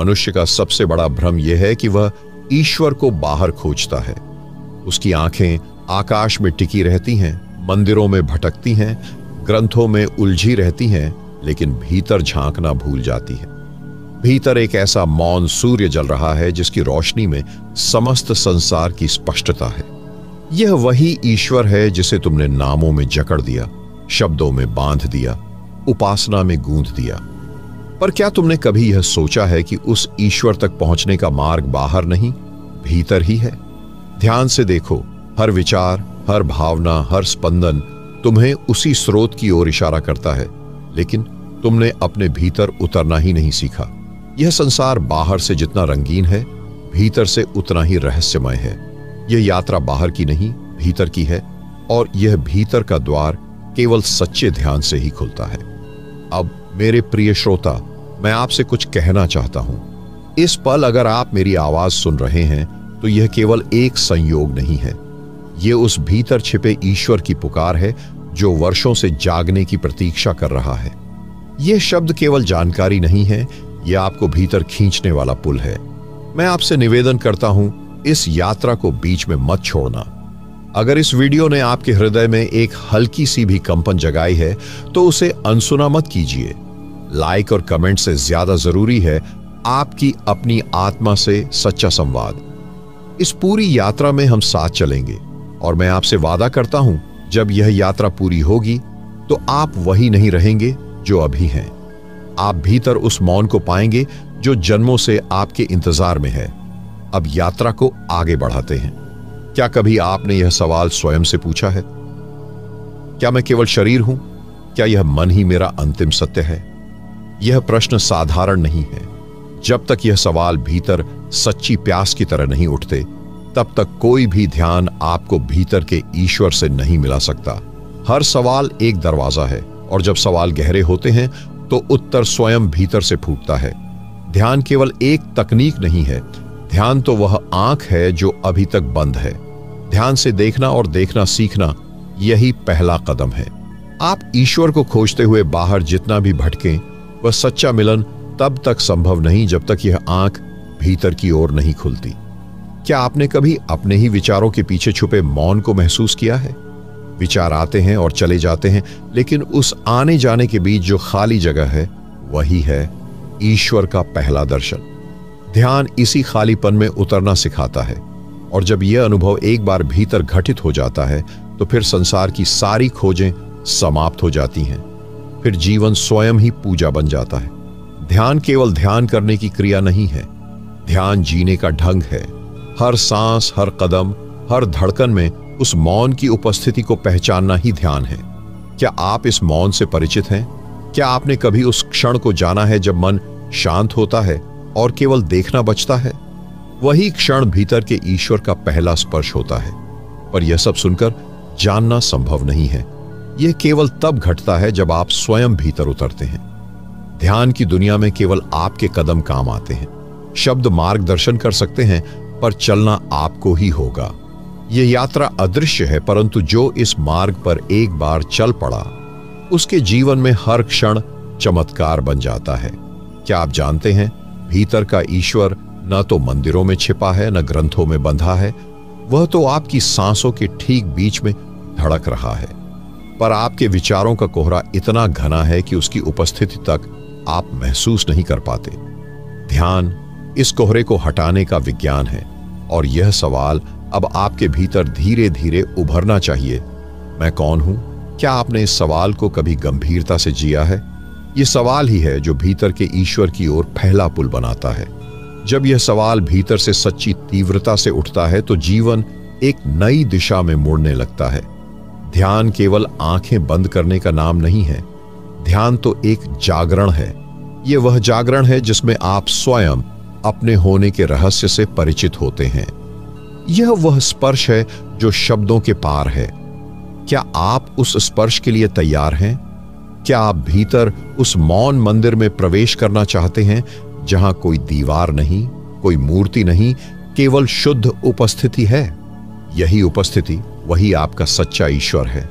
मनुष्य का सबसे बड़ा भ्रम यह है कि वह ईश्वर को बाहर खोजता है। उसकी आंखें आकाश में टिकी रहती हैं, मंदिरों में भटकती हैं, ग्रंथों में उलझी रहती हैं, लेकिन भीतर झांकना भूल जाती है। भीतर एक ऐसा मौन सूर्य जल रहा है जिसकी रोशनी में समस्त संसार की स्पष्टता है। यह वही ईश्वर है जिसे तुमने नामों में जकड़ दिया, शब्दों में बांध दिया, उपासना में गूंथ दिया। पर क्या तुमने कभी यह सोचा है कि उस ईश्वर तक पहुंचने का मार्ग बाहर नहीं, भीतर ही है? ध्यान से देखो, हर विचार, हर भावना, हर स्पंदन तुम्हें उसी स्रोत की ओर इशारा करता है, लेकिन तुमने अपने भीतर उतरना ही नहीं सीखा। यह संसार बाहर से जितना रंगीन है, भीतर से उतना ही रहस्यमय है। यह यात्रा बाहर की नहीं, भीतर की है, और यह भीतर का द्वार केवल सच्चे ध्यान से ही खुलता है। अब मेरे प्रिय श्रोता, मैं आपसे कुछ कहना चाहता हूं। इस पल अगर आप मेरी आवाज सुन रहे हैं तो यह केवल एक संयोग नहीं है। यह उस भीतर छिपे ईश्वर की पुकार है जो वर्षों से जागने की प्रतीक्षा कर रहा है। यह शब्द केवल जानकारी नहीं है, यह आपको भीतर खींचने वाला पुल है। मैं आपसे निवेदन करता हूं, इस यात्रा को बीच में मत छोड़ना। अगर इस वीडियो ने आपके हृदय में एक हल्की सी भी कंपन जगाई है तो उसे अनसुना मत कीजिए। लाइक और कमेंट से ज्यादा जरूरी है आपकी अपनी आत्मा से सच्चा संवाद। इस पूरी यात्रा में हम साथ चलेंगे, और मैं आपसे वादा करता हूं, जब यह यात्रा पूरी होगी तो आप वही नहीं रहेंगे जो अभी हैं। आप भीतर उस मौन को पाएंगे जो जन्मों से आपके इंतजार में है। अब यात्रा को आगे बढ़ाते हैं। क्या कभी आपने यह सवाल स्वयं से पूछा है? क्या मैं केवल शरीर हूं? क्या यह मन ही मेरा अंतिम सत्य है? यह प्रश्न साधारण नहीं है। जब तक यह सवाल भीतर सच्ची प्यास की तरह नहीं उठते, तब तक कोई भी ध्यान आपको भीतर के ईश्वर से नहीं मिला सकता। हर सवाल एक दरवाजा है, और जब सवाल गहरे होते हैं तो उत्तर स्वयं भीतर से फूटता है। ध्यान केवल एक तकनीक नहीं है, ध्यान तो वह आंख है जो अभी तक बंद है। ध्यान से देखना और देखना सीखना, यही पहला कदम है। आप ईश्वर को खोजते हुए बाहर जितना भी भटकें, वह सच्चा मिलन तब तक संभव नहीं जब तक यह आंख भीतर की ओर नहीं खुलती। क्या आपने कभी अपने ही विचारों के पीछे छुपे मौन को महसूस किया है? विचार आते हैं और चले जाते हैं, लेकिन उस आने जाने के बीच जो खाली जगह है, वही है ईश्वर का पहला दर्शन। ध्यान इसी खालीपन में उतरना सिखाता है, और जब यह अनुभव एक बार भीतर घटित हो जाता है तो फिर संसार की सारी खोजें समाप्त हो जाती हैं। फिर जीवन स्वयं ही पूजा बन जाता है। ध्यान केवल ध्यान करने की क्रिया नहीं है, ध्यान जीने का ढंग है। हर सांस, हर कदम, हर धड़कन में उस मौन की उपस्थिति को पहचानना ही ध्यान है। क्या आप इस मौन से परिचित हैं? क्या आपने कभी उस क्षण को जाना है जब मन शांत होता है और केवल देखना बचता है? वही क्षण भीतर के ईश्वर का पहला स्पर्श होता है। पर यह सब सुनकर जानना संभव नहीं है। यह केवल तब घटता है जब आप स्वयं भीतर उतरते हैं। ध्यान की दुनिया में केवल आपके कदम काम आते हैं। शब्द मार्गदर्शन कर सकते हैं, पर चलना आपको ही होगा। यह यात्रा अदृश्य है, परंतु जो इस मार्ग पर एक बार चल पड़ा, उसके जीवन में हर क्षण चमत्कार बन जाता है। क्या आप जानते हैं, भीतर का ईश्वर न तो मंदिरों में छिपा है, न ग्रंथों में बंधा है। वह तो आपकी सांसों के ठीक बीच में धड़क रहा है। पर आपके विचारों का कोहरा इतना घना है कि उसकी उपस्थिति तक आप महसूस नहीं कर पाते। ध्यान इस कोहरे को हटाने का विज्ञान है, और यह सवाल अब आपके भीतर धीरे धीरे उभरना चाहिए। मैं कौन हूं? क्या आपने इस सवाल को कभी गंभीरता से जिया है? यह सवाल ही है जो भीतर के ईश्वर की ओर पहला पुल बनाता है। जब यह सवाल भीतर से सच्ची तीव्रता से उठता है तो जीवन एक नई दिशा में मुड़ने लगता है। ध्यान केवल आंखें बंद करने का नाम नहीं है। ध्यान तो एक जागरण है। यह वह जागरण है जिसमें आप स्वयं अपने होने के रहस्य से परिचित होते हैं। यह वह स्पर्श है जो शब्दों के पार है। क्या आप उस स्पर्श के लिए तैयार हैं? क्या आप भीतर उस मौन मंदिर में प्रवेश करना चाहते हैं, जहां कोई दीवार नहीं, कोई मूर्ति नहीं, केवल शुद्ध उपस्थिति है? यही उपस्थिति, वही आपका सच्चा ईश्वर है,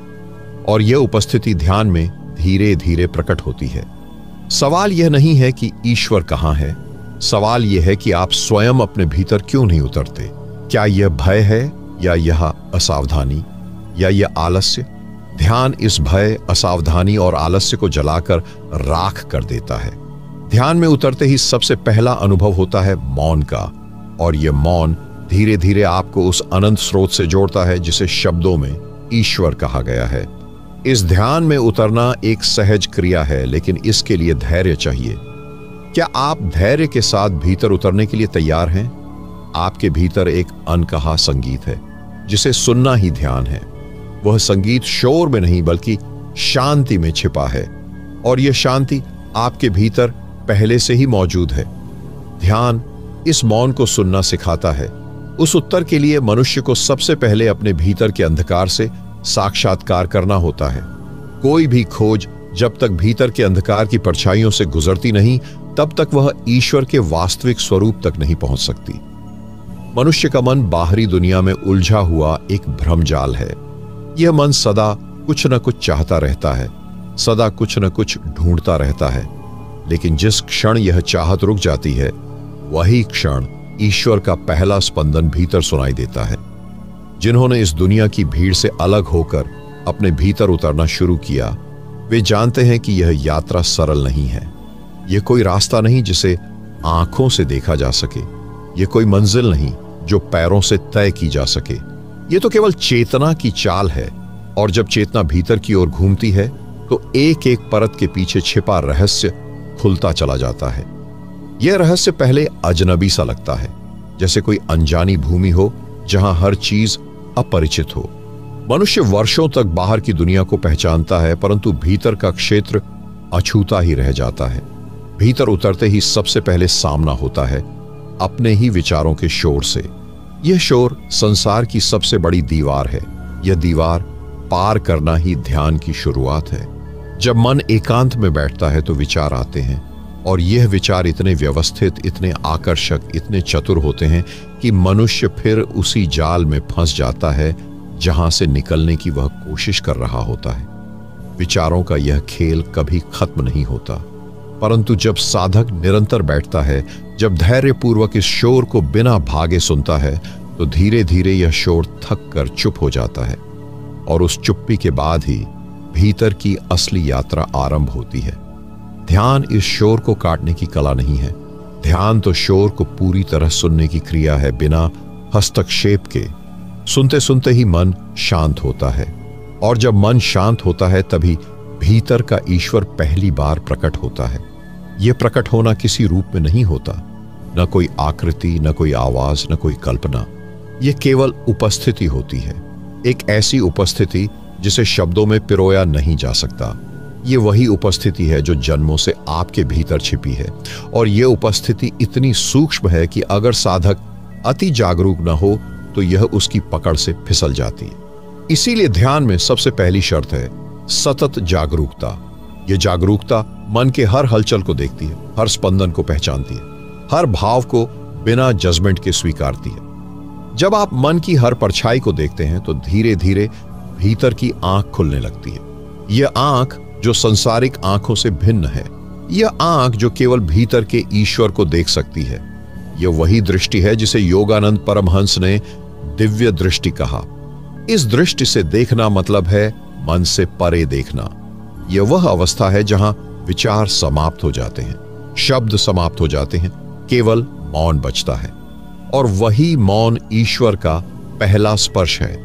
और यह उपस्थिति ध्यान में धीरे धीरे प्रकट होती है। सवाल यह नहीं है कि ईश्वर कहां है, सवाल यह है कि आप स्वयं अपने भीतर क्यों नहीं उतरते? क्या यह भय है, या यह असावधानी, या यह आलस्य? ध्यान इस भय, असावधानी और आलस्य को जलाकर राख कर देता है। ध्यान में उतरते ही सबसे पहला अनुभव होता है मौन का, और यह मौन धीरे धीरे आपको उस अनंत स्रोत से जोड़ता है जिसे शब्दों में ईश्वर कहा गया है। इस ध्यान में उतरना एक सहज क्रिया है, लेकिन इसके लिए धैर्य चाहिए। क्या आप धैर्य के साथ भीतर उतरने के लिए तैयार हैं? आपके भीतर एक अनकहा संगीत है जिसे सुनना ही ध्यान है। वह संगीत शोर में नहीं बल्कि शांति में छिपा है, और यह शांति आपके भीतर पहले से ही मौजूद है। ध्यान इस मौन को सुनना सिखाता है। उस उत्तर के लिए मनुष्य को सबसे पहले अपने भीतर के अंधकार से साक्षात्कार करना होता है। कोई भी खोज जब तक भीतर के अंधकार की परछाइयों से गुजरती नहीं, तब तक वह ईश्वर के वास्तविक स्वरूप तक नहीं पहुंच सकती। मनुष्य का मन बाहरी दुनिया में उलझा हुआ एक भ्रमजाल है। यह मन सदा कुछ न कुछ चाहता रहता है, सदा कुछ न कुछ ढूंढता रहता है, लेकिन जिस क्षण यह चाहत रुक जाती है, वही क्षण ईश्वर का पहला स्पंदन भीतर सुनाई देता है। जिन्होंने इस दुनिया की भीड़ से अलग होकर अपने भीतर उतरना शुरू किया, वे जानते हैं कि यह यात्रा सरल नहीं है। यह कोई रास्ता नहीं जिसे आंखों से देखा जा सके। यह कोई मंजिल नहीं जो पैरों से तय की जा सके। यह तो केवल चेतना की चाल है, और जब चेतना भीतर की ओर घूमती है तो एक एक परत के पीछे छिपा रहस्य खुलता चला जाता है। यह रहस्य पहले अजनबी सा लगता है, जैसे कोई अनजानी भूमि हो जहां हर चीज अपरिचित हो। मनुष्य वर्षों तक बाहर की दुनिया को पहचानता है, परंतु भीतर का क्षेत्र अछूता ही रह जाता है। भीतर उतरते ही सबसे पहले सामना होता है अपने ही विचारों के शोर से। यह शोर संसार की सबसे बड़ी दीवार है। यह दीवार पार करना ही ध्यान की शुरुआत है। जब मन एकांत में बैठता है तो विचार आते हैं, और यह विचार इतने व्यवस्थित, इतने आकर्षक, इतने चतुर होते हैं कि मनुष्य फिर उसी जाल में फंस जाता है जहां से निकलने की वह कोशिश कर रहा होता है। विचारों का यह खेल कभी खत्म नहीं होता, परंतु जब साधक निरंतर बैठता है, जब धैर्यपूर्वक इस शोर को बिना भागे सुनता है, तो धीरे धीरे यह शोर थक कर चुप हो जाता है, और उस चुप्पी के बाद ही भीतर की असली यात्रा आरंभ होती है। ध्यान इस शोर को काटने की कला नहीं है। ध्यान तो शोर को पूरी तरह सुनने की क्रिया है, बिना हस्तक्षेप के। सुनते सुनते ही मन शांत होता है, और जब मन शांत होता है तभी भीतर का ईश्वर पहली बार प्रकट होता है। यह प्रकट होना किसी रूप में नहीं होता, न कोई आकृति, न कोई आवाज, न कोई कल्पना। यह केवल उपस्थिति होती है, एक ऐसी उपस्थिति जिसे शब्दों में पिरोया नहीं जा सकता। ये वही उपस्थिति है जो जन्मों से आपके भीतर छिपी है, और यह उपस्थिति इतनी सूक्ष्म है कि अगर साधक अति जागरूक न हो तो यह उसकी पकड़ से फिसल जाती है। इसीलिए ध्यान में सबसे पहली शर्त है सतत जागरूकता। यह जागरूकता मन के हर हलचल को देखती है, हर स्पंदन को पहचानती है, हर भाव को बिना जजमेंट के स्वीकारती है। जब आप मन की हर परछाई को देखते हैं तो धीरे धीरे भीतर की आंख खुलने लगती है। यह आंख जो संसारिक आंखों से भिन्न है, यह आंख जो केवल भीतर के ईश्वर को देख सकती है। यह वही दृष्टि है जिसे योगानंद परमहंस ने दिव्य दृष्टि कहा। इस दृष्टि से देखना मतलब है मन से परे देखना। यह वह अवस्था है जहां विचार समाप्त हो जाते हैं, शब्द समाप्त हो जाते हैं, केवल मौन बचता है। और वही मौन ईश्वर का पहला स्पर्श है।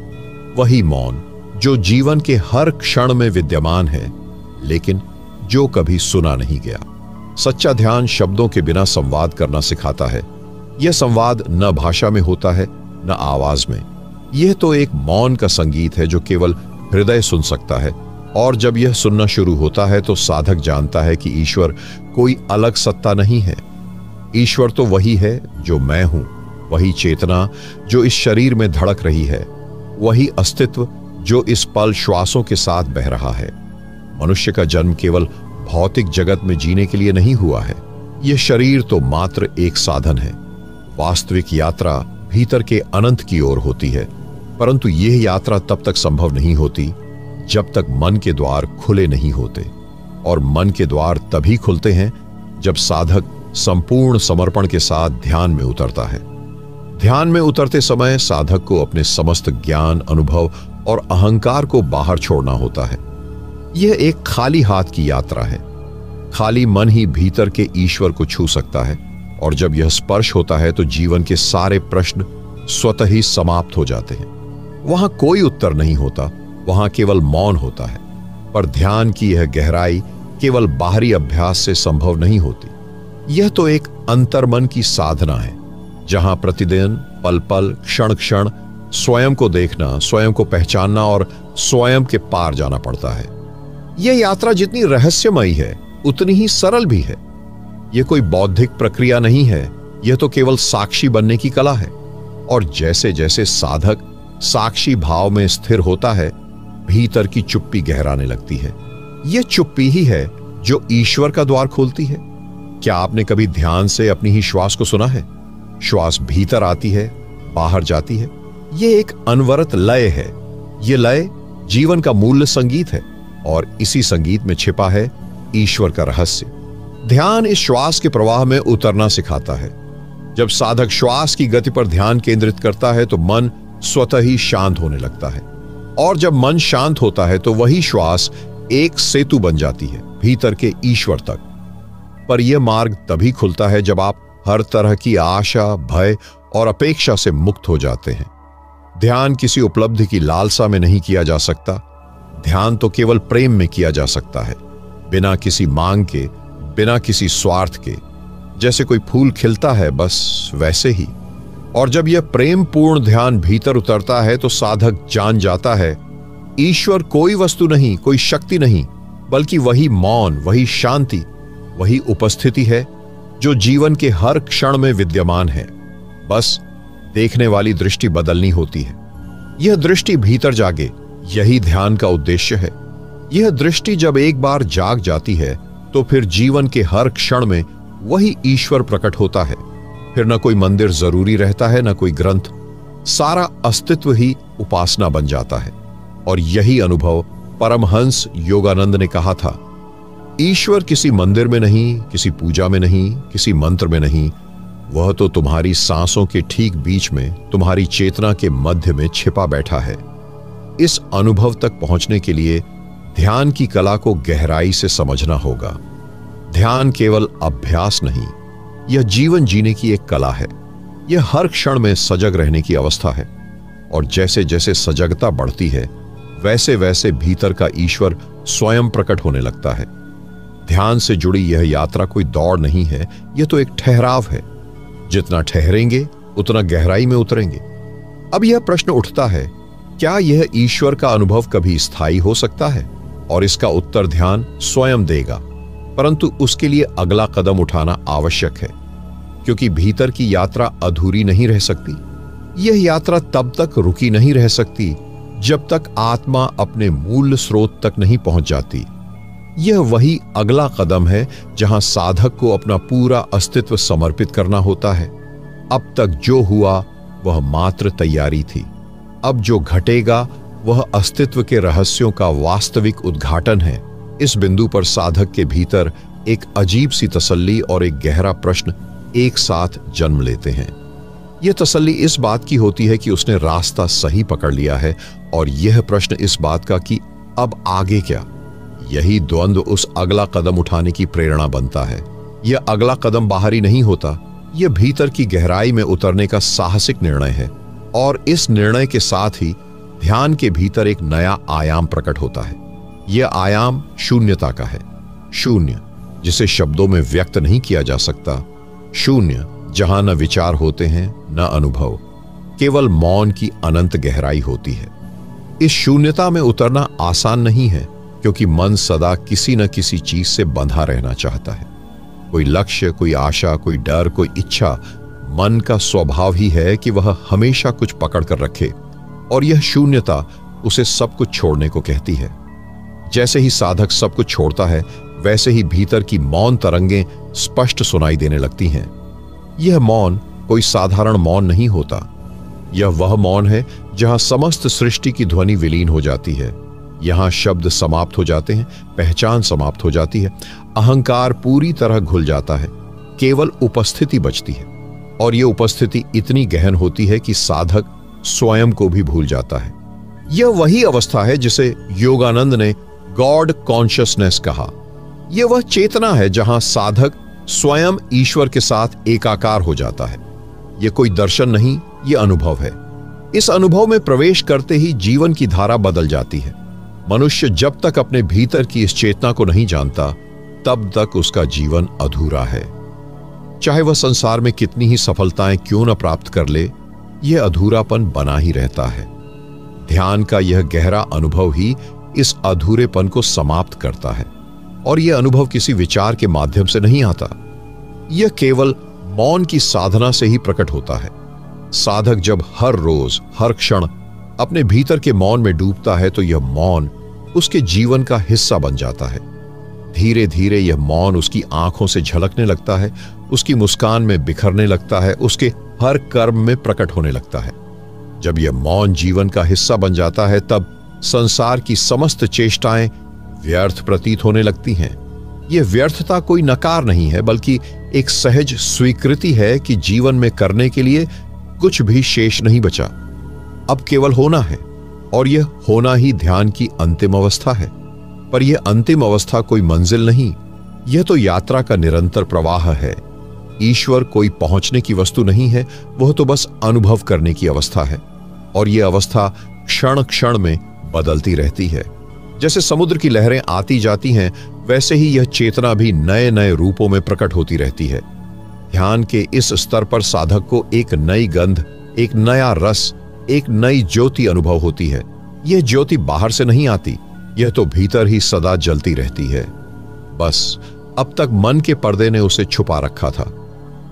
वही मौन जो जीवन के हर क्षण में विद्यमान है, लेकिन जो कभी सुना नहीं गया। सच्चा ध्यान शब्दों के बिना संवाद करना सिखाता है। यह संवाद न भाषा में होता है, न आवाज में। यह तो एक मौन का संगीत है जो केवल हृदय सुन सकता है, और जब यह सुनना शुरू होता है तो साधक जानता है कि ईश्वर कोई अलग सत्ता नहीं है। ईश्वर तो वही है जो मैं हूं, वही चेतना जो इस शरीर में धड़क रही है, वही अस्तित्व जो इस पल श्वासों के साथ बह रहा है। मनुष्य का जन्म केवल भौतिक जगत में जीने के लिए नहीं हुआ है। यह शरीर तो मात्र एक साधन है। वास्तविक यात्रा भीतर के अनंत की ओर होती है, परंतु यह यात्रा तब तक संभव नहीं होती जब तक मन के द्वार खुले नहीं होते। और मन के द्वार तभी खुलते हैं जब साधक संपूर्ण समर्पण के साथ ध्यान में उतरता है। ध्यान में उतरते समय साधक को अपने समस्त ज्ञान, अनुभव और अहंकार को बाहर छोड़ना होता है। यह एक खाली हाथ की यात्रा है। खाली मन ही भीतर के ईश्वर को छू सकता है, और जब यह स्पर्श होता है तो जीवन के सारे प्रश्न स्वतः ही समाप्त हो जाते हैं। वहां कोई उत्तर नहीं होता, वहां केवल मौन होता है। पर ध्यान की यह गहराई केवल बाहरी अभ्यास से संभव नहीं होती। यह तो एक अंतर्मन की साधना है, जहां प्रतिदिन, पल पल, क्षण क्षण स्वयं को देखना, स्वयं को पहचानना और स्वयं के पार जाना पड़ता है। यह यात्रा जितनी रहस्यमयी है उतनी ही सरल भी है। यह कोई बौद्धिक प्रक्रिया नहीं है, यह तो केवल साक्षी बनने की कला है। और जैसे जैसे साधक साक्षी भाव में स्थिर होता है, भीतर की चुप्पी गहराने लगती है। यह चुप्पी ही है जो ईश्वर का द्वार खोलती है। क्या आपने कभी ध्यान से अपनी ही श्वास को सुना है? श्वास भीतर आती है, बाहर जाती है। यह एक अनवरत लय है। यह लय जीवन का मूल्य संगीत है, और इसी संगीत में छिपा है ईश्वर का रहस्य। ध्यान इस श्वास के प्रवाह में उतरना सिखाता है। जब साधक श्वास की गति पर ध्यान केंद्रित करता है तो मन स्वतः ही शांत होने लगता है, और जब मन शांत होता है तो वही श्वास एक सेतु बन जाती है भीतर के ईश्वर तक। पर यह मार्ग तभी खुलता है जब आप हर तरह की आशा, भय और अपेक्षा से मुक्त हो जाते हैं। ध्यान किसी उपलब्धि की लालसा में नहीं किया जा सकता। ध्यान तो केवल प्रेम में किया जा सकता है, बिना किसी मांग के, बिना किसी स्वार्थ के। जैसे कोई फूल खिलता है, बस वैसे ही। और जब यह प्रेम पूर्ण ध्यान भीतर उतरता है तो साधक जान जाता है ईश्वर कोई वस्तु नहीं, कोई शक्ति नहीं, बल्कि वही मौन, वही शांति, वही उपस्थिति है जो जीवन के हर क्षण में विद्यमान है। बस देखने वाली दृष्टि बदलनी होती है। यह दृष्टि भीतर जागे, यही ध्यान का उद्देश्य है। यह दृष्टि जब एक बार जाग जाती है तो फिर जीवन के हर क्षण में वही ईश्वर प्रकट होता है। फिर न कोई मंदिर जरूरी रहता है, न कोई ग्रंथ। सारा अस्तित्व ही उपासना बन जाता है। और यही अनुभव परमहंस योगानंद ने कहा था, ईश्वर किसी मंदिर में नहीं, किसी पूजा में नहीं, किसी मंत्र में नहीं, वह तो तुम्हारी सांसों के ठीक बीच में, तुम्हारी चेतना के मध्य में छिपा बैठा है। इस अनुभव तक पहुंचने के लिए ध्यान की कला को गहराई से समझना होगा। ध्यान केवल अभ्यास नहीं, यह जीवन जीने की एक कला है। यह हर क्षण में सजग रहने की अवस्था है, और जैसे जैसे सजगता बढ़ती है वैसे वैसे भीतर का ईश्वर स्वयं प्रकट होने लगता है। ध्यान से जुड़ी यह यात्रा कोई दौड़ नहीं है, यह तो एक ठहराव है। जितना ठहरेंगे उतना गहराई में उतरेंगे। अब यह प्रश्न उठता है, क्या यह ईश्वर का अनुभव कभी स्थायी हो सकता है? और इसका उत्तर ध्यान स्वयं देगा, परंतु उसके लिए अगला कदम उठाना आवश्यक है, क्योंकि भीतर की यात्रा अधूरी नहीं रह सकती। यह यात्रा तब तक रुकी नहीं रह सकती जब तक आत्मा अपने मूल स्रोत तक नहीं पहुंच जाती। यह वही अगला कदम है जहां साधक को अपना पूरा अस्तित्व समर्पित करना होता है। अब तक जो हुआ वह मात्र तैयारी थी। अब जो घटेगा वह अस्तित्व के रहस्यों का वास्तविक उद्घाटन है। इस बिंदु पर साधक के भीतर एक अजीब सी तसल्ली और एक गहरा प्रश्न एक साथ जन्म लेते हैं। यह तसल्ली इस बात की होती है कि उसने रास्ता सही पकड़ लिया है, और यह प्रश्न इस बात का कि अब आगे क्या। यही द्वंद्व उस अगला कदम उठाने की प्रेरणा बनता है। यह अगला कदम बाहरी नहीं होता, यह भीतर की गहराई में उतरने का साहसिक निर्णय है। और इस निर्णय के साथ ही ध्यान के भीतर एक नया आयाम प्रकट होता है। यह आयाम शून्यता का है। शून्य जिसे शब्दों में व्यक्त नहीं किया जा सकता। शून्य जहां न विचार होते हैं, न अनुभव, केवल मौन की अनंत गहराई होती है। इस शून्यता में उतरना आसान नहीं है, क्योंकि मन सदा किसी न किसी चीज से बंधा रहना चाहता है। कोई लक्ष्य, कोई आशा, कोई डर, कोई इच्छा। मन का स्वभाव ही है कि वह हमेशा कुछ पकड़ कर रखे, और यह शून्यता उसे सब कुछ छोड़ने को कहती है। जैसे ही साधक सब कुछ छोड़ता है, वैसे ही भीतर की मौन तरंगें स्पष्ट सुनाई देने लगती हैं। यह मौन कोई साधारण मौन नहीं होता। यह वह मौन है जहां समस्त सृष्टि की ध्वनि विलीन हो जाती है। यहां शब्द समाप्त हो जाते हैं, पहचान समाप्त हो जाती है, अहंकार पूरी तरह घुल जाता है। केवल उपस्थिति बचती है, और यह उपस्थिति इतनी गहन होती है कि साधक स्वयं को भी भूल जाता है। यह वही अवस्था है जिसे योगानंद ने गॉड कॉन्शियसनेस कहा। यह वह चेतना है जहां साधक स्वयं ईश्वर के साथ एकाकार हो जाता है। यह कोई दर्शन नहीं, यह अनुभव है। इस अनुभव में प्रवेश करते ही जीवन की धारा बदल जाती है। मनुष्य जब तक अपने भीतर की इस चेतना को नहीं जानता, तब तक उसका जीवन अधूरा है। चाहे वह संसार में कितनी ही सफलताएं क्यों न प्राप्त कर ले, यह अधूरापन बना ही रहता है। ध्यान का यह गहरा अनुभव ही इस अधूरेपन को समाप्त करता है, और यह अनुभव किसी विचार के माध्यम से नहीं आता। यह केवल मौन की साधना से ही प्रकट होता है। साधक जब हर रोज हर क्षण अपने भीतर के मौन में डूबता है, तो यह मौन उसके जीवन का हिस्सा बन जाता है। धीरे धीरे यह मौन उसकी आंखों से झलकने लगता है, उसकी मुस्कान में बिखरने लगता है, उसके हर कर्म में प्रकट होने लगता है। जब यह मौन जीवन का हिस्सा बन जाता है, तब संसार की समस्त चेष्टाएं व्यर्थ प्रतीत होने लगती हैं। यह व्यर्थता कोई नकार नहीं है, बल्कि एक सहज स्वीकृति है कि जीवन में करने के लिए कुछ भी शेष नहीं बचा। अब केवल होना है, और यह होना ही ध्यान की अंतिम अवस्था है। पर यह अंतिम अवस्था कोई मंजिल नहीं, यह तो यात्रा का निरंतर प्रवाह है। ईश्वर कोई पहुंचने की वस्तु नहीं है, वह तो बस अनुभव करने की अवस्था है, और यह अवस्था क्षण क्षण में बदलती रहती है। जैसे समुद्र की लहरें आती जाती हैं, वैसे ही यह चेतना भी नए नए रूपों में प्रकट होती रहती है। ध्यान के इस स्तर पर साधक को एक नई गंध, एक नया रस, एक नई ज्योति अनुभव होती है। यह ज्योति बाहर से नहीं आती, यह तो भीतर ही सदा जलती रहती है। बस अब तक मन के पर्दे ने उसे छुपा रखा था।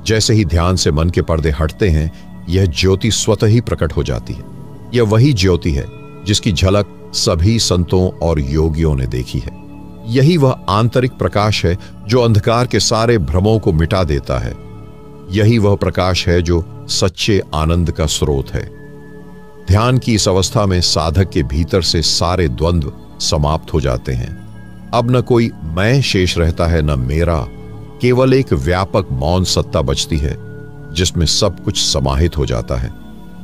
जैसे ही ध्यान से मन के पर्दे हटते हैं, यह ज्योति स्वतः ही प्रकट हो जाती है। यह वही ज्योति है जिसकी झलक सभी संतों और योगियों ने देखी है। यही वह आंतरिक प्रकाश है जो अंधकार के सारे भ्रमों को मिटा देता है। यही वह प्रकाश है जो सच्चे आनंद का स्रोत है। ध्यान की इस अवस्था में साधक के भीतर से सारे द्वंद्व समाप्त हो जाते हैं। अब न कोई मैं शेष रहता है, न मेरा। केवल एक व्यापक मौन सत्ता बचती है, जिसमें सब कुछ समाहित हो जाता है।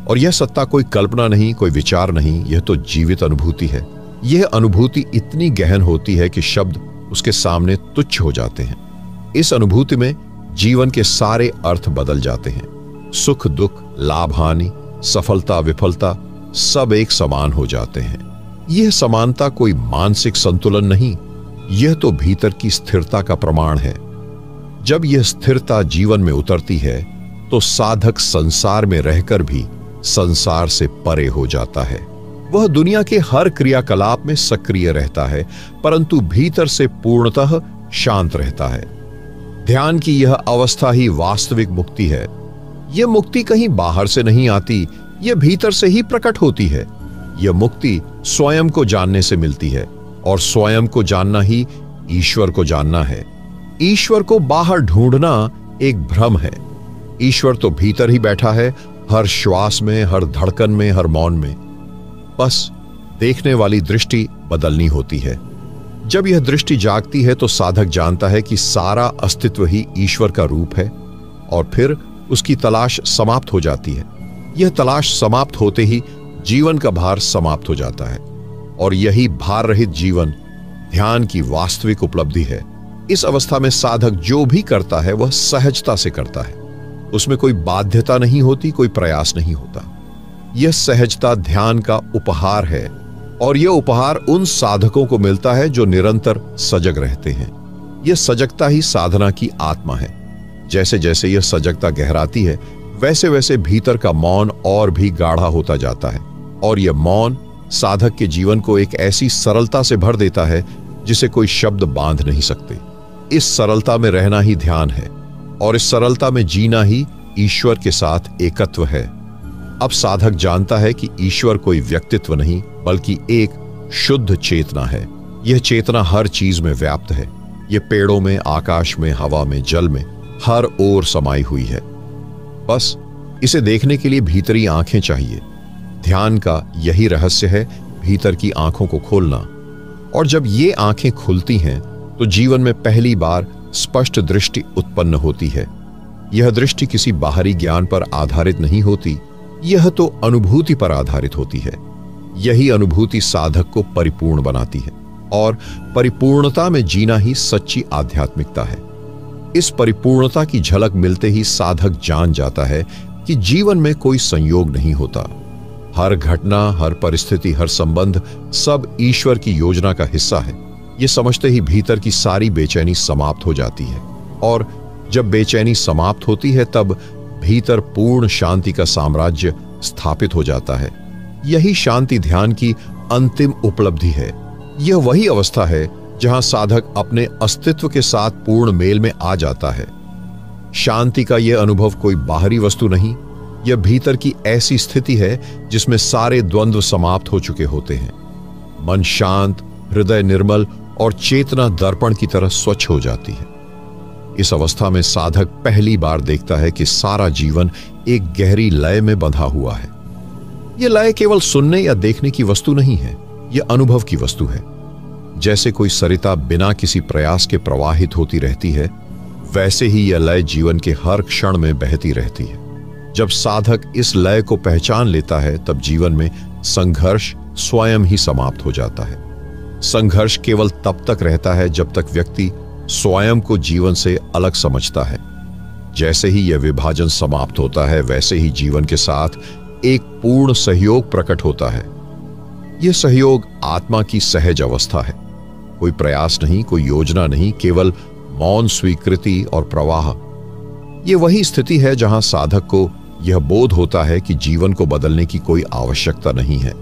और यह सत्ता कोई कल्पना नहीं, कोई विचार नहीं, यह तो जीवित अनुभूति है। यह अनुभूति इतनी गहन होती है कि शब्द उसके सामने तुच्छ हो जाते हैं। इस अनुभूति में जीवन के सारे अर्थ बदल जाते हैं। सुख दुख, लाभ हानि, सफलता विफलता, सब एक समान हो जाते हैं। यह समानता कोई मानसिक संतुलन नहीं, यह तो भीतर की स्थिरता का प्रमाण है। जब यह स्थिरता जीवन में उतरती है, तो साधक संसार में रहकर भी संसार से परे हो जाता है। वह दुनिया के हर क्रियाकलाप में सक्रिय रहता है, परंतु भीतर से पूर्णतः शांत रहता है। ध्यान की यह अवस्था ही वास्तविक मुक्ति है। यह मुक्ति कहीं बाहर से नहीं आती, यह भीतर से ही प्रकट होती है। यह मुक्ति स्वयं को जानने से मिलती है, और स्वयं को जानना ही ईश्वर को जानना है। ईश्वर को बाहर ढूंढना एक भ्रम है। ईश्वर तो भीतर ही बैठा है, हर श्वास में, हर धड़कन में, हर मौन में। बस देखने वाली दृष्टि बदलनी होती है। जब यह दृष्टि जागती है, तो साधक जानता है कि सारा अस्तित्व ही ईश्वर का रूप है, और फिर उसकी तलाश समाप्त हो जाती है। यह तलाश समाप्त होते ही जीवन का भार समाप्त हो जाता है, और यही भार रहित जीवन ध्यान की वास्तविक उपलब्धि है। इस अवस्था में साधक जो भी करता है, वह सहजता से करता है। उसमें कोई बाध्यता नहीं होती, कोई प्रयास नहीं होता। यह सहजता ध्यान का उपहार है, और यह उपहार उन साधकों को मिलता है जो निरंतर सजग रहते हैं। यह सजगता ही साधना की आत्मा है। जैसे जैसे यह सजगता गहराती है, वैसे वैसे भीतर का मौन और भी गाढ़ा होता जाता है, और यह मौन साधक के जीवन को एक ऐसी सरलता से भर देता है जिसे कोई शब्द बांध नहीं सकते। इस सरलता में रहना ही ध्यान है, और इस सरलता में जीना ही ईश्वर के साथ एकत्व है। अब साधक जानता है कि ईश्वर कोई व्यक्तित्व नहीं, बल्कि एक शुद्ध चेतना है। यह चेतना हर चीज में व्याप्त है। यह पेड़ों में, आकाश में, हवा में, जल में, हर ओर समाई हुई है। बस इसे देखने के लिए भीतरी आंखें चाहिए। ध्यान का यही रहस्य है, भीतर की आंखों को खोलना। और जब ये आंखें खुलती हैं, तो जीवन में पहली बार स्पष्ट दृष्टि उत्पन्न होती है। यह दृष्टि किसी बाहरी ज्ञान पर आधारित नहीं होती, यह तो अनुभूति पर आधारित होती है। यही अनुभूति साधक को परिपूर्ण बनाती है और परिपूर्णता में जीना ही सच्ची आध्यात्मिकता है। इस परिपूर्णता की झलक मिलते ही साधक जान जाता है कि जीवन में कोई संयोग नहीं होता। हर घटना, हर परिस्थिति, हर संबंध सब ईश्वर की योजना का हिस्सा है। यह समझते ही भीतर की सारी बेचैनी समाप्त हो जाती है और जब बेचैनी समाप्त होती है तब भीतर पूर्ण शांति का साम्राज्य स्थापित हो जाता है। यही शांति ध्यान की अंतिम उपलब्धि है। यह वही अवस्था है जहां साधक अपने अस्तित्व के साथ पूर्ण मेल में आ जाता है। शांति का यह अनुभव कोई बाहरी वस्तु नहीं, यह भीतर की ऐसी स्थिति है जिसमें सारे द्वंद्व समाप्त हो चुके होते हैं। मन शांत, हृदय निर्मल और चेतना दर्पण की तरह स्वच्छ हो जाती है। इस अवस्था में साधक पहली बार देखता है कि सारा जीवन एक गहरी लय में बंधा हुआ है। यह लय केवल सुनने या देखने की वस्तु नहीं है, यह अनुभव की वस्तु है। जैसे कोई सरिता बिना किसी प्रयास के प्रवाहित होती रहती है, वैसे ही यह लय जीवन के हर क्षण में बहती रहती है। जब साधक इस लय को पहचान लेता है तब जीवन में संघर्ष स्वयं ही समाप्त हो जाता है। संघर्ष केवल तब तक रहता है जब तक व्यक्ति स्वयं को जीवन से अलग समझता है। जैसे ही यह विभाजन समाप्त होता है वैसे ही जीवन के साथ एक पूर्ण सहयोग प्रकट होता है। यह सहयोग आत्मा की सहज अवस्था है। कोई प्रयास नहीं, कोई योजना नहीं, केवल मौन स्वीकृति और प्रवाह। यह वही स्थिति है जहां साधक को यह बोध होता है कि जीवन को बदलने की कोई आवश्यकता नहीं है।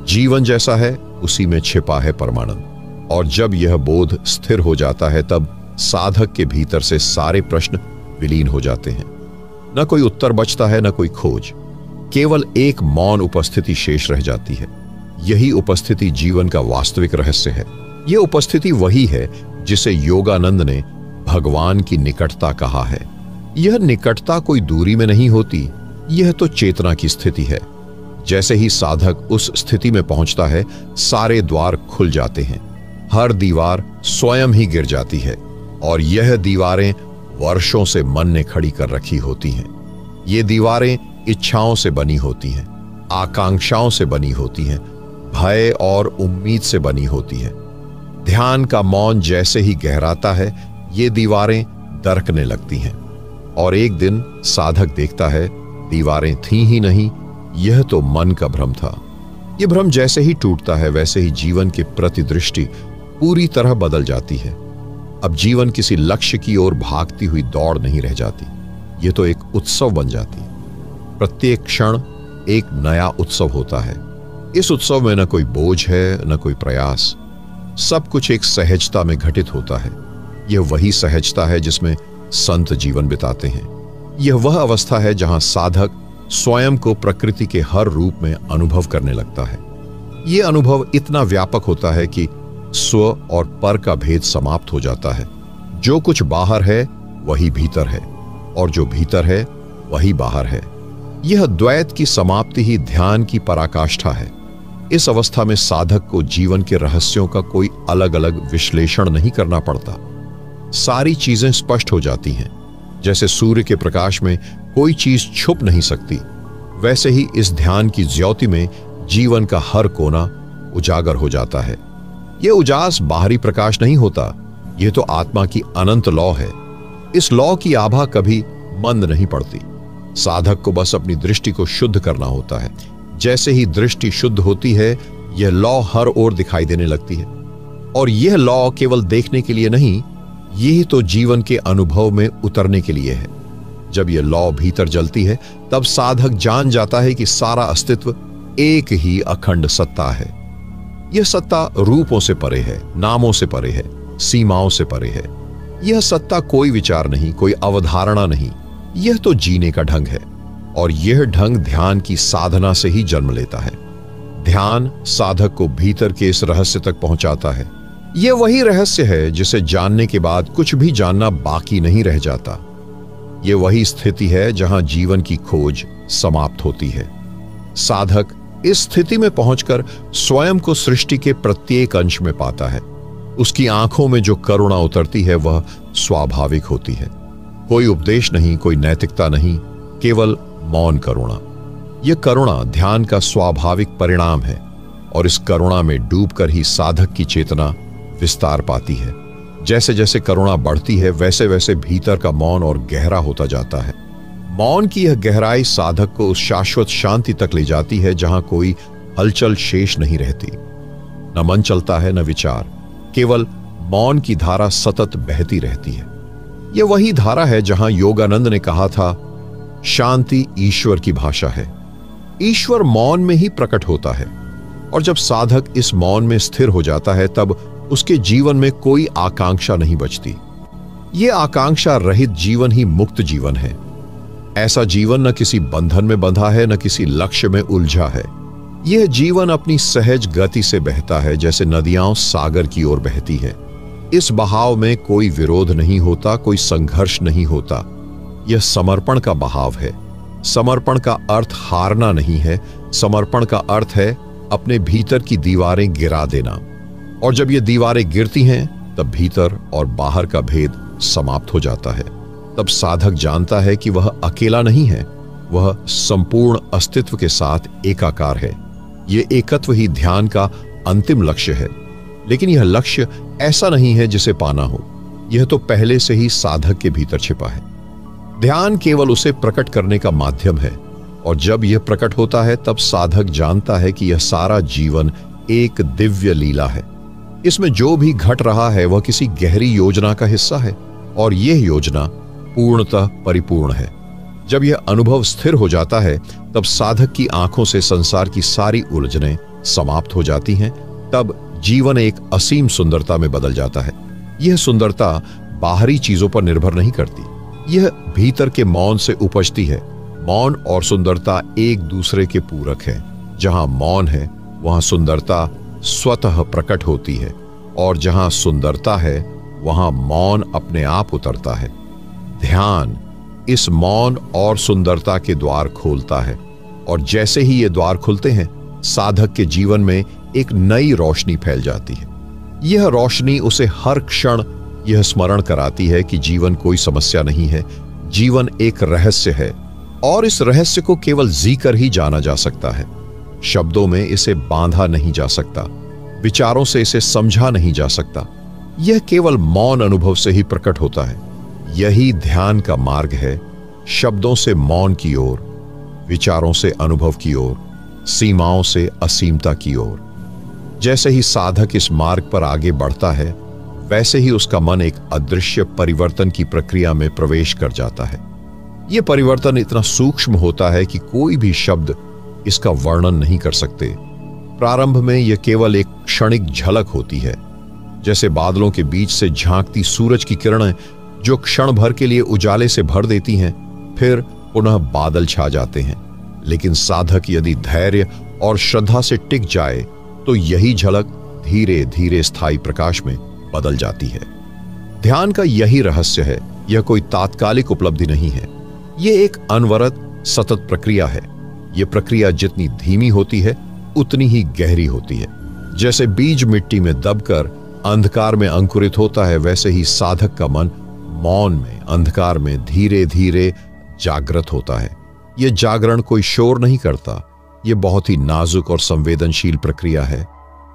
जीवन जैसा है उसी में छिपा है परमानंद। और जब यह बोध स्थिर हो जाता है तब साधक के भीतर से सारे प्रश्न विलीन हो जाते हैं। न कोई उत्तर बचता है, न कोई खोज, केवल एक मौन उपस्थिति शेष रह जाती है। यही उपस्थिति जीवन का वास्तविक रहस्य है। यह उपस्थिति वही है जिसे योगानंद ने भगवान की निकटता कहा है। यह निकटता कोई दूरी में नहीं होती, यह तो चेतना की स्थिति है। जैसे ही साधक उस स्थिति में पहुंचता है, सारे द्वार खुल जाते हैं, हर दीवार स्वयं ही गिर जाती है और यह दीवारें वर्षों से मन ने खड़ी कर रखी होती हैं। ये दीवारें इच्छाओं से बनी होती हैं, आकांक्षाओं से बनी होती हैं, भय और उम्मीद से बनी होती हैं। ध्यान का मौन जैसे ही गहराता है, ये दीवारें दरकने लगती हैं और एक दिन साधक देखता है दीवारें थीं ही नहीं, यह तो मन का भ्रम था। यह भ्रम जैसे ही टूटता है वैसे ही जीवन की प्रतिदृष्टि पूरी तरह बदल जाती है। अब जीवन किसी लक्ष्य की ओर भागती हुई दौड़ नहीं रह जाती, यह तो एक उत्सव बन जाती है। प्रत्येक क्षण एक नया उत्सव होता है। इस उत्सव में न कोई बोझ है, न कोई प्रयास, सब कुछ एक सहजता में घटित होता है। यह वही सहजता है जिसमें संत जीवन बिताते हैं। यह वह अवस्था है जहां साधक स्वयं को प्रकृति के हर रूप में अनुभव करने लगता है। यह अनुभव इतना व्यापक होता है कि स्व और पर का भेद समाप्त हो जाता है। जो कुछ बाहर है वही भीतर है और जो भीतर है वही बाहर है। यह द्वैत की समाप्ति ही ध्यान की पराकाष्ठा है। इस अवस्था में साधक को जीवन के रहस्यों का कोई अलग अलग विश्लेषण नहीं करना पड़ता। सारी चीजें स्पष्ट हो जाती हैं। जैसे सूर्य के प्रकाश में कोई चीज छुप नहीं सकती, वैसे ही इस ध्यान की ज्योति में जीवन का हर कोना उजागर हो जाता है। यह उजास बाहरी प्रकाश नहीं होता, यह तो आत्मा की अनंत लौ है। इस लौ की आभा कभी मंद नहीं पड़ती। साधक को बस अपनी दृष्टि को शुद्ध करना होता है। जैसे ही दृष्टि शुद्ध होती है, यह लौ हर ओर दिखाई देने लगती है। और यह लौ केवल देखने के लिए नहीं, यही तो जीवन के अनुभव में उतरने के लिए है। जब यह लौ भीतर जलती है तब साधक जान जाता है कि सारा अस्तित्व एक ही अखंड सत्ता है। यह सत्ता रूपों से परे है, नामों से परे है, सीमाओं से परे है। यह सत्ता कोई विचार नहीं, कोई अवधारणा नहीं, यह तो जीने का ढंग है। और यह ढंग ध्यान की साधना से ही जन्म लेता है। ध्यान साधक को भीतर के इस रहस्य तक पहुंचाता है। यह वही रहस्य है जिसे जानने के बाद कुछ भी जानना बाकी नहीं रह जाता। यह वही स्थिति है जहां जीवन की खोज समाप्त होती है। साधक इस स्थिति में पहुंचकर स्वयं को सृष्टि के प्रत्येक अंश में पाता है। उसकी आंखों में जो करुणा उतरती है वह स्वाभाविक होती है। कोई उपदेश नहीं, कोई नैतिकता नहीं, केवल मौन करुणा। यह करुणा ध्यान का स्वाभाविक परिणाम है और इस करुणा में डूबकर ही साधक की चेतना विस्तार पाती है। जैसे जैसे करुणा बढ़ती है वैसे वैसे भीतर का मौन और गहरा होता जाता है। मौन की यह गहराई साधक को उस शाश्वत शांति तक ले जाती है जहां कोई हलचल शेष नहीं रहती, न मन चलता है न विचार, केवल मौन की धारा सतत बहती रहती है। यह वही धारा है जहां योगानंद ने कहा था, शांति ईश्वर की भाषा है। ईश्वर मौन में ही प्रकट होता है और जब साधक इस मौन में स्थिर हो जाता है तब उसके जीवन में कोई आकांक्षा नहीं बचती। यह आकांक्षा रहित जीवन ही मुक्त जीवन है। ऐसा जीवन न किसी बंधन में बंधा है न किसी लक्ष्य में उलझा है। यह जीवन अपनी सहज गति से बहता है, जैसे नदियां सागर की ओर बहती है। इस बहाव में कोई विरोध नहीं होता, कोई संघर्ष नहीं होता। यह समर्पण का बहाव है। समर्पण का अर्थ हारना नहीं है, समर्पण का अर्थ है अपने भीतर की दीवारें गिरा देना। और जब ये दीवारें गिरती हैं तब भीतर और बाहर का भेद समाप्त हो जाता है। तब साधक जानता है कि वह अकेला नहीं है, वह संपूर्ण अस्तित्व के साथ एकाकार है। यह एकत्व ही ध्यान का अंतिम लक्ष्य है। लेकिन यह लक्ष्य ऐसा नहीं है जिसे पाना हो, यह तो पहले से ही साधक के भीतर छिपा है। ध्यान केवल उसे प्रकट करने का माध्यम है और जब यह प्रकट होता है तब साधक जानता है कि यह सारा जीवन एक दिव्य लीला है। इसमें जो भी घट रहा है वह किसी गहरी योजना का हिस्सा है और यह योजना पूर्णतः परिपूर्ण है। जब यह अनुभव स्थिर हो जाता है तब साधक की आंखों से संसार की सारी उलझनें समाप्त हो जाती हैं। तब जीवन एक असीम सुंदरता में बदल जाता है। यह सुंदरता बाहरी चीजों पर निर्भर नहीं करती, यह भीतर के मौन से उपजती है। मौन और सुंदरता एक दूसरे के पूरक है। जहां मौन है वहां सुंदरता स्वतः प्रकट होती है और जहां सुंदरता है वहां मौन अपने आप उतरता है। ध्यान इस मौन और सुंदरता के द्वार खोलता है और जैसे ही ये द्वार खुलते हैं साधक के जीवन में एक नई रोशनी फैल जाती है। यह रोशनी उसे हर क्षण यह स्मरण कराती है कि जीवन कोई समस्या नहीं है, जीवन एक रहस्य है और इस रहस्य को केवल जीकर ही जाना जा सकता है। शब्दों में इसे बांधा नहीं जा सकता, विचारों से इसे समझा नहीं जा सकता। यह केवल मौन अनुभव से ही प्रकट होता है। यही ध्यान का मार्ग है, शब्दों से मौन की ओर, विचारों से अनुभव की ओर, सीमाओं से असीमता की ओर। जैसे ही साधक इस मार्ग पर आगे बढ़ता है वैसे ही उसका मन एक अदृश्य परिवर्तन की प्रक्रिया में प्रवेश कर जाता है। यह परिवर्तन इतना सूक्ष्म होता है कि कोई भी शब्द इसका वर्णन नहीं कर सकते। प्रारंभ में यह केवल एक क्षणिक झलक होती है, जैसे बादलों के बीच से झांकती सूरज की किरणें जो क्षण भर के लिए उजाले से भर देती हैं, फिर पुनः बादल छा जाते हैं। लेकिन साधक यदि धैर्य और श्रद्धा से टिक जाए तो यही झलक धीरे धीरे स्थायी प्रकाश में बदल जाती है। ध्यान का यही रहस्य है। यह कोई तात्कालिक उपलब्धि नहीं है, यह एक अनवरत सतत प्रक्रिया है। यह प्रक्रिया जितनी धीमी होती है उतनी ही गहरी होती है। जैसे बीज मिट्टी में दबकर अंधकार में अंकुरित होता है, वैसे ही साधक का मन मौन में, अंधकार में धीरे धीरे जागृत होता है। यह जागरण कोई शोर नहीं करता, यह बहुत ही नाजुक और संवेदनशील प्रक्रिया है।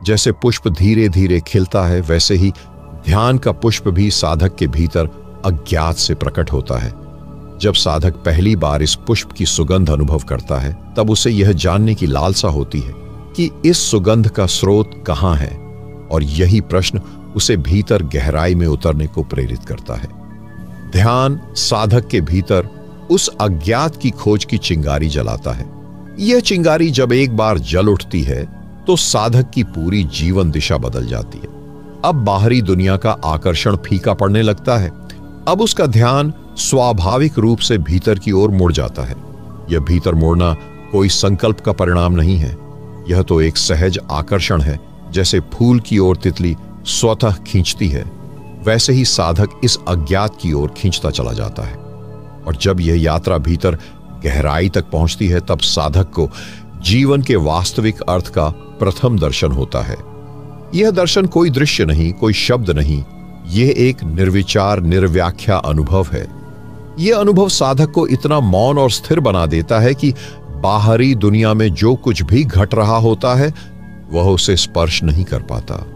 जैसे पुष्प धीरे धीरे खिलता है वैसे ही ध्यान का पुष्प भी साधक के भीतर अज्ञात से प्रकट होता है। जब साधक पहली बार इस पुष्प की सुगंध अनुभव करता है तब उसे यह जानने की लालसा होती है कि इस सुगंध का स्रोत कहाँ है, और यही प्रश्न उसे भीतर गहराई में उतरने को प्रेरित करता है। ध्यान साधक के भीतर उस अज्ञात की खोज की चिंगारी जलाता है। यह चिंगारी जब एक बार जल उठती है तो साधक की पूरी जीवन दिशा बदल जाती है। अब बाहरी दुनिया का आकर्षण फीका पड़ने लगता है। अब उसका ध्यान स्वाभाविक रूप से भीतर की ओर मुड़ जाता है। यह भीतर मुड़ना कोई संकल्प का परिणाम नहीं है, यह तो एक सहज आकर्षण है। जैसे फूल की ओर तितली स्वतः खींचती है, वैसे ही साधक इस अज्ञात की ओर खींचता चला जाता है। और जब यह यात्रा भीतर गहराई तक पहुंचती है तब साधक को जीवन के वास्तविक अर्थ का प्रथम दर्शन होता है। यह दर्शन कोई दृश्य नहीं, कोई शब्द नहीं, यह एक निर्विचार निर्व्याख्या अनुभव है। यह अनुभव साधक को इतना मौन और स्थिर बना देता है कि बाहरी दुनिया में जो कुछ भी घट रहा होता है वह उसे स्पर्श नहीं कर पाता।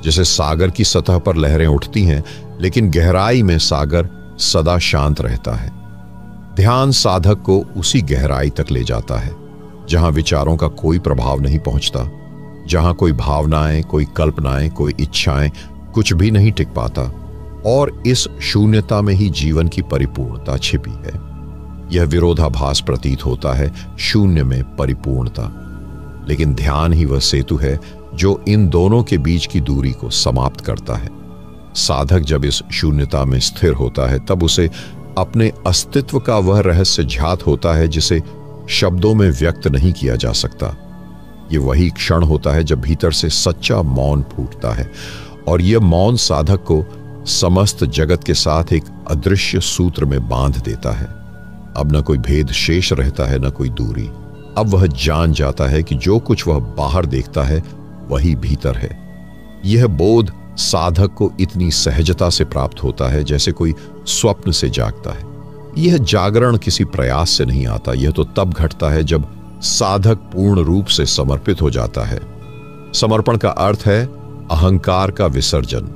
जैसे सागर की सतह पर लहरें उठती हैं, लेकिन गहराई में सागर सदा शांत रहता है। ध्यान साधक को उसी गहराई तक ले जाता है जहां विचारों का कोई प्रभाव नहीं पहुंचता, जहां कोई भावनाएं, कोई कल्पनाएं, कोई इच्छाएं, कुछ भी नहीं टिक पाता। और इस शून्यता में ही जीवन की परिपूर्णता छिपी है। यह विरोधाभास प्रतीत होता है, शून्य में परिपूर्णता। लेकिन ध्यान ही वह सेतु है जो इन दोनों के बीच की दूरी को समाप्त करता है। साधक जब इस शून्यता में स्थिर होता है तब उसे अपने अस्तित्व का वह रहस्य ज्ञात होता है जिसे शब्दों में व्यक्त नहीं किया जा सकता। ये वही क्षण होता है जब भीतर से सच्चा मौन फूटता है, और यह मौन साधक को समस्त जगत के साथ एक अदृश्य सूत्र में बांध देता है। अब न कोई भेद शेष रहता है, न कोई दूरी। अब वह जान जाता है कि जो कुछ वह बाहर देखता है वही भीतर है। यह बोध साधक को इतनी सहजता से प्राप्त होता है जैसे कोई स्वप्न से जागता है। यह जागरण किसी प्रयास से नहीं आता, यह तो तब घटता है जब साधक पूर्ण रूप से समर्पित हो जाता है। समर्पण का अर्थ है अहंकार का विसर्जन।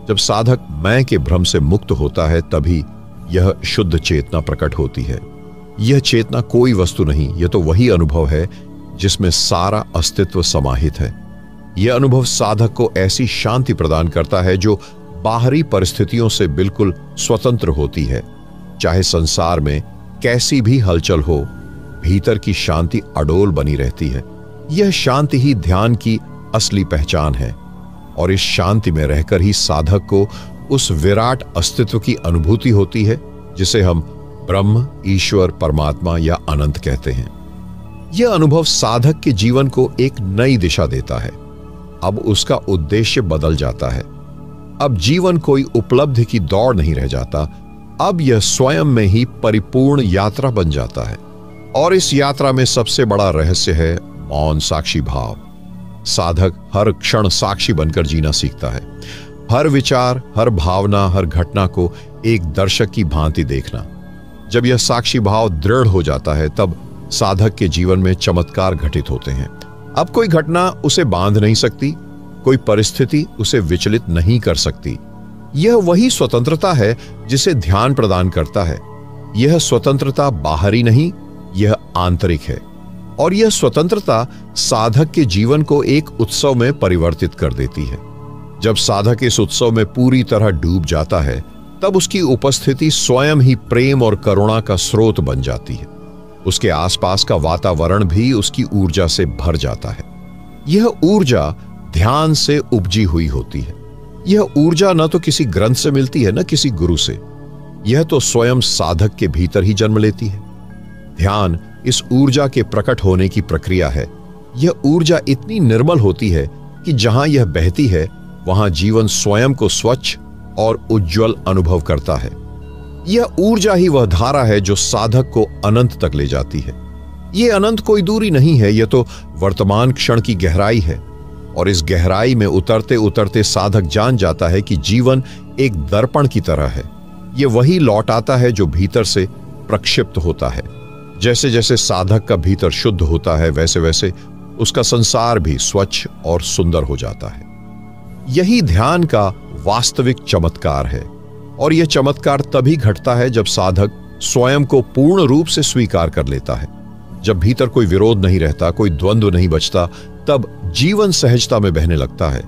जब साधक मैं के भ्रम से मुक्त होता है तभी यह शुद्ध चेतना प्रकट होती है। यह चेतना कोई वस्तु नहीं, यह तो वही अनुभव है जिसमें सारा अस्तित्व समाहित है। यह अनुभव साधक को ऐसी शांति प्रदान करता है जो बाहरी परिस्थितियों से बिल्कुल स्वतंत्र होती है। चाहे संसार में कैसी भी हलचल हो, भीतर की शांति अडोल बनी रहती है। यह शांति ही ध्यान की असली पहचान है, और इस शांति में रहकर ही साधक को उस विराट अस्तित्व की अनुभूति होती है जिसे हम ब्रह्म, ईश्वर, परमात्मा या अनंत कहते हैं। यह अनुभव साधक के जीवन को एक नई दिशा देता है। अब उसका उद्देश्य बदल जाता है। अब जीवन कोई उपलब्धि की दौड़ नहीं रह जाता, अब यह स्वयं में ही परिपूर्ण यात्रा बन जाता है। और इस यात्रा में सबसे बड़ा रहस्य है मौन साक्षी भाव। साधक हर क्षण साक्षी बनकर जीना सीखता है। हर विचार, हर भावना, हर घटना को एक दर्शक की भांति देखना। जब यह साक्षी भाव दृढ़ हो जाता है तब साधक के जीवन में चमत्कार घटित होते हैं। अब कोई घटना उसे बांध नहीं सकती, कोई परिस्थिति उसे विचलित नहीं कर सकती। यह वही स्वतंत्रता है जिसे ध्यान प्रदान करता है। यह स्वतंत्रता बाहरी नहीं, यह आंतरिक है। और यह स्वतंत्रता साधक के जीवन को एक उत्सव में परिवर्तित कर देती है। जब साधक इस उत्सव में पूरी तरह डूब जाता है तब उसकी उपस्थिति स्वयं ही प्रेम और करुणा का स्रोत बन जाती है। उसके आसपास का वातावरण भी उसकी ऊर्जा से भर जाता है। यह ऊर्जा ध्यान से उपजी हुई होती है। यह ऊर्जा न तो किसी ग्रंथ से मिलती है, न किसी गुरु से। यह तो स्वयं साधक के भीतर ही जन्म लेती है। ध्यान इस ऊर्जा के प्रकट होने की प्रक्रिया है। यह ऊर्जा इतनी निर्मल होती है कि जहां यह बहती है वहां जीवन स्वयं को स्वच्छ और उज्जवल अनुभव करता है। यह ऊर्जा ही वह धारा है जो साधक को अनंत तक ले जाती है। यह अनंत कोई दूरी नहीं है, यह तो वर्तमान क्षण की गहराई है। और इस गहराई में उतरते उतरते साधक जान जाता है कि जीवन एक दर्पण की तरह है। यह वही लौट आता है जो भीतर से प्रक्षिप्त होता है। जैसे जैसे साधक का भीतर शुद्ध होता है वैसे वैसे उसका संसार भी स्वच्छ और सुंदर हो जाता है। यही ध्यान का वास्तविक चमत्कार है। और यह चमत्कार तभी घटता है जब साधक स्वयं को पूर्ण रूप से स्वीकार कर लेता है। जब भीतर कोई विरोध नहीं रहता, कोई द्वंद्व नहीं बचता, तब जीवन सहजता में बहने लगता है।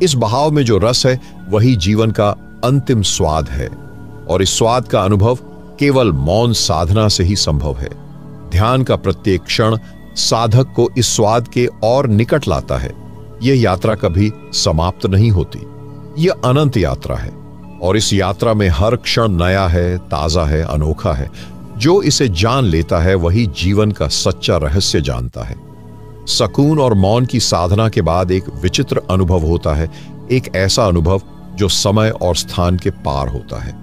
इस बहाव में जो रस है वही जीवन का अंतिम स्वाद है। और इस स्वाद का अनुभव केवल मौन साधना से ही संभव है। ध्यान का प्रत्येक क्षण साधक को इस स्वाद के और निकट लाता है। यह यात्रा कभी समाप्त नहीं होती, यह अनंत यात्रा है। और इस यात्रा में हर क्षण नया है, ताजा है, अनोखा है। जो इसे जान लेता है वही जीवन का सच्चा रहस्य जानता है। सकून और मौन की साधना के बाद एक विचित्र अनुभव होता है, एक ऐसा अनुभव जो समय और स्थान के पार होता है।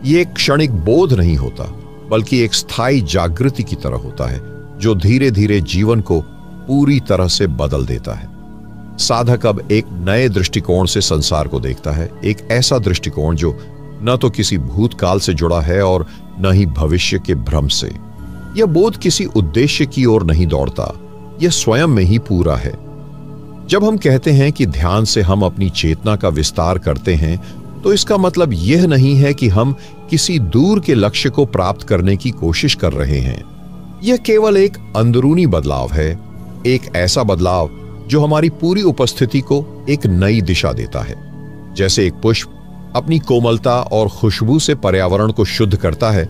ये एक क्षणिक बोध नहीं होता, बल्कि एक स्थायी जागृति की तरह होता है जो धीरे धीरे जीवन को पूरी तरह से बदल देता है। साधक अब एक नए दृष्टिकोण से संसार को देखता है, एक ऐसा दृष्टिकोण जो न तो किसी भूतकाल से जुड़ा है और न ही भविष्य के भ्रम से। यह बोध किसी उद्देश्य की ओर नहीं दौड़ता, यह स्वयं में ही पूरा है। जब हम कहते हैं कि ध्यान से हम अपनी चेतना का विस्तार करते हैं, तो इसका मतलब यह नहीं है कि हम किसी दूर के लक्ष्य को प्राप्त करने की कोशिश कर रहे हैं। यह केवल एक अंदरूनी बदलाव है, एक ऐसा बदलाव जो हमारी पूरी उपस्थिति को एक नई दिशा देता है। जैसे एक पुष्प अपनी कोमलता और खुशबू से पर्यावरण को शुद्ध करता है,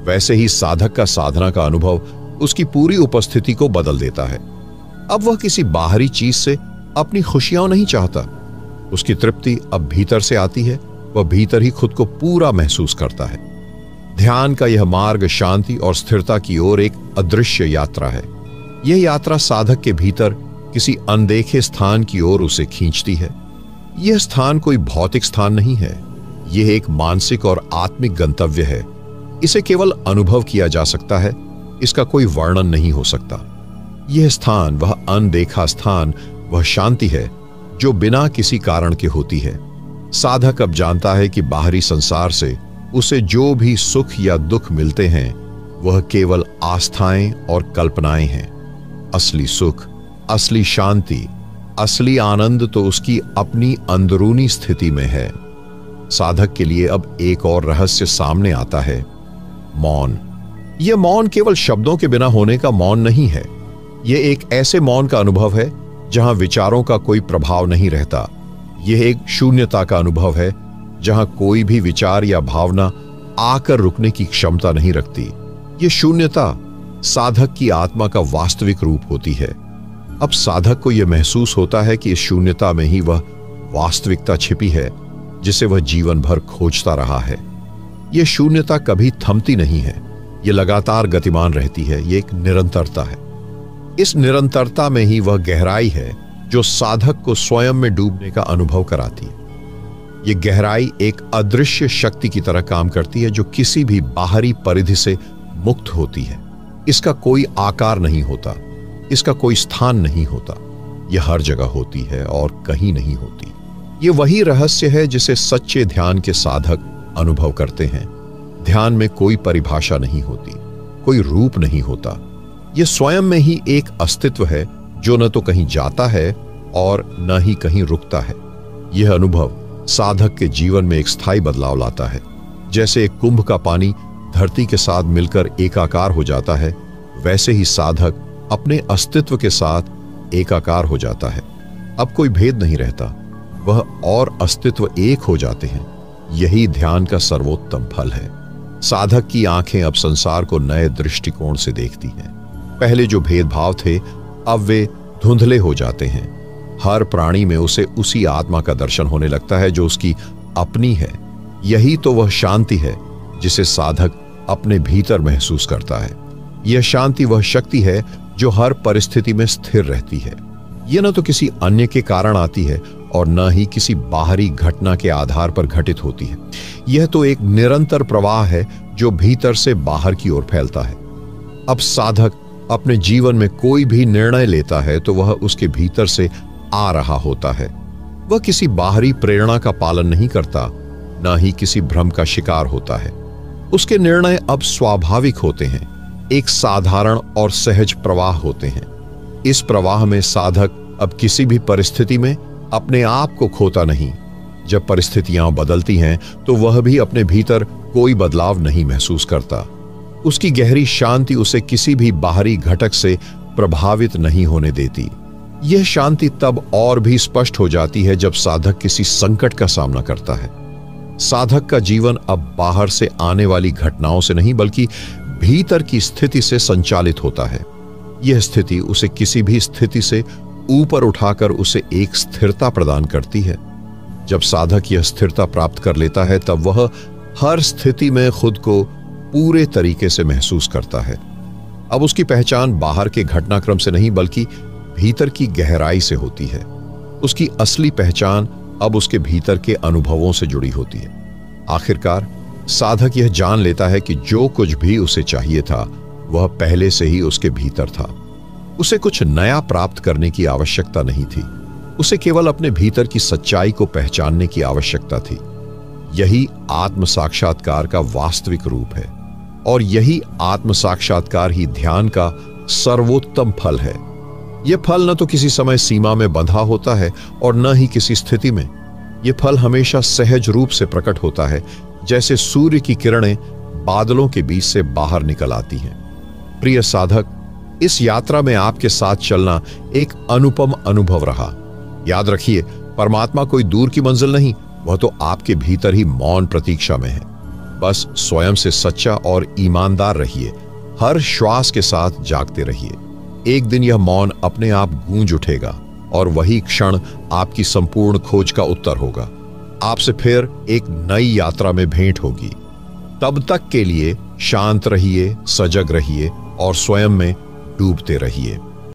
वैसे ही साधक का साधना का अनुभव उसकी पूरी उपस्थिति को बदल देता है। अब वह किसी बाहरी चीज से अपनी खुशियां नहीं चाहता, उसकी तृप्ति अब भीतर से आती है, वह भीतर ही खुद को पूरा महसूस करता है। ध्यान का यह मार्ग शांति और स्थिरता की ओर एक अदृश्य यात्रा है। यह यात्रा साधक के भीतर किसी अनदेखे स्थान की ओर उसे खींचती है। यह स्थान कोई भौतिक स्थान नहीं है, यह एक मानसिक और आत्मिक गंतव्य है। इसे केवल अनुभव किया जा सकता है, इसका कोई वर्णन नहीं हो सकता। यह स्थान, वह अनदेखा स्थान, वह शांति है जो बिना किसी कारण के होती है। साधक अब जानता है कि बाहरी संसार से उसे जो भी सुख या दुख मिलते हैं, वह केवल आस्थाएं और कल्पनाएं हैं। असली सुख, असली शांति, असली आनंद तो उसकी अपनी अंदरूनी स्थिति में है। साधक के लिए अब एक और रहस्य सामने आता है, मौन। यह मौन केवल शब्दों के बिना होने का मौन नहीं है, यह एक ऐसे मौन का अनुभव है जहां विचारों का कोई प्रभाव नहीं रहता। यह एक शून्यता का अनुभव है जहां कोई भी विचार या भावना आकर रुकने की क्षमता नहीं रखती। यह शून्यता साधक की आत्मा का वास्तविक रूप होती है। अब साधक को यह महसूस होता है कि इस शून्यता में ही वह वास्तविकता छिपी है जिसे वह जीवन भर खोजता रहा है। यह शून्यता कभी थमती नहीं है, यह लगातार गतिमान रहती है, यह एक निरंतरता है। इस निरंतरता में ही वह गहराई है जो साधक को स्वयं में डूबने का अनुभव कराती है। यह गहराई एक अदृश्य शक्ति की तरह काम करती है जो किसी भी बाहरी परिधि से मुक्त होती है। इसका कोई आकार नहीं होता, इसका कोई स्थान नहीं होता, यह हर जगह होती है और कहीं नहीं होती। यह वही रहस्य है जिसे सच्चे ध्यान के साधक अनुभव करते हैं। ध्यान में कोई परिभाषा नहीं होती, कोई रूप नहीं होता, यह स्वयं में ही एक अस्तित्व है जो न तो कहीं जाता है और न ही कहीं रुकता है। यह अनुभव साधक के जीवन में एक स्थायी बदलाव लाता है। जैसे एक कुंभ का पानी धरती के साथ मिलकर एकाकार हो जाता है, वैसे ही साधक अपने अस्तित्व के साथ एकाकार हो जाता है। अब कोई भेद नहीं रहता, वह और अस्तित्व एक हो जाते हैं। यही ध्यान का सर्वोत्तम फल है। साधक की आंखें अब संसार को नए दृष्टिकोण से देखती हैं। पहले जो भेदभाव थे अब वे धुंधले हो जाते हैं। हर प्राणी में उसे उसी आत्मा का दर्शन होने लगता है जो उसकी अपनी है। यही तो वह शांति है जिसे साधक अपने भीतर महसूस करता है। यह शांति वह शक्ति है जो हर परिस्थिति में स्थिर रहती है। यह न तो किसी अन्य के कारण आती है और न ही किसी बाहरी घटना के आधार पर घटित होती है। यह तो एक निरंतर प्रवाह है जो भीतर से बाहर की ओर फैलता है। अब साधक अपने जीवन में कोई भी निर्णय लेता है तो वह उसके भीतर से आ रहा होता है। वह किसी बाहरी प्रेरणा का पालन नहीं करता, न ही किसी भ्रम का शिकार होता है। उसके निर्णय अब स्वाभाविक होते हैं, एक साधारण और सहज प्रवाह होते हैं। इस प्रवाह में साधक अब किसी भी परिस्थिति में अपने आप को खोता नहीं। जब परिस्थितियां बदलती हैं तो वह भी अपने भीतर कोई बदलाव नहीं महसूस करता। उसकी गहरी शांति उसे किसी भी बाहरी घटक से प्रभावित नहीं होने देती। यह शांति तब और भी स्पष्ट हो जाती है जब साधक किसी संकट का सामना करता है। साधक का जीवन अब बाहर से आने वाली घटनाओं से नहीं बल्कि भीतर की स्थिति से संचालित होता है। यह स्थिति उसे किसी भी स्थिति से ऊपर उठाकर उसे एक स्थिरता प्रदान करती है। जब साधक यह स्थिरता प्राप्त कर लेता है तब वह हर स्थिति में खुद को पूरे तरीके से महसूस करता है। अब उसकी पहचान बाहर के घटनाक्रम से नहीं बल्कि भीतर की गहराई से होती है। उसकी असली पहचान अब उसके भीतर के अनुभवों से जुड़ी होती है। आखिरकार साधक यह जान लेता है कि जो कुछ भी उसे चाहिए था वह पहले से ही उसके भीतर था। उसे कुछ नया प्राप्त करने की आवश्यकता नहीं थी। उसे केवल अपने भीतर की सच्चाई को पहचानने की आवश्यकता थी। यही आत्म साक्षात्कार का वास्तविक रूप है और यही आत्म साक्षात्कार ही ध्यान का सर्वोत्तम फल है। यह फल न तो किसी समय सीमा में बंधा होता है और न ही किसी स्थिति में। यह फल हमेशा सहज रूप से प्रकट होता है, जैसे सूर्य की किरणें बादलों के बीच से बाहर निकल आती हैं। प्रिय साधक, इस यात्रा में आपके साथ चलना एक अनुपम अनुभव रहा। याद रखिए, परमात्मा कोई दूर की मंजिल नहीं, वह तो आपके भीतर ही मौन प्रतीक्षा में है। बस स्वयं से सच्चा और ईमानदार रहिए, हर श्वास के साथ जागते रहिए। एक दिन यह मौन अपने आप गूंज उठेगा और वही क्षण आपकी संपूर्ण खोज का उत्तर होगा। आपसे फिर एक नई यात्रा में भेंट होगी। तब तक के लिए शांत रहिए, सजग रहिए और स्वयं में डूबते रहिए।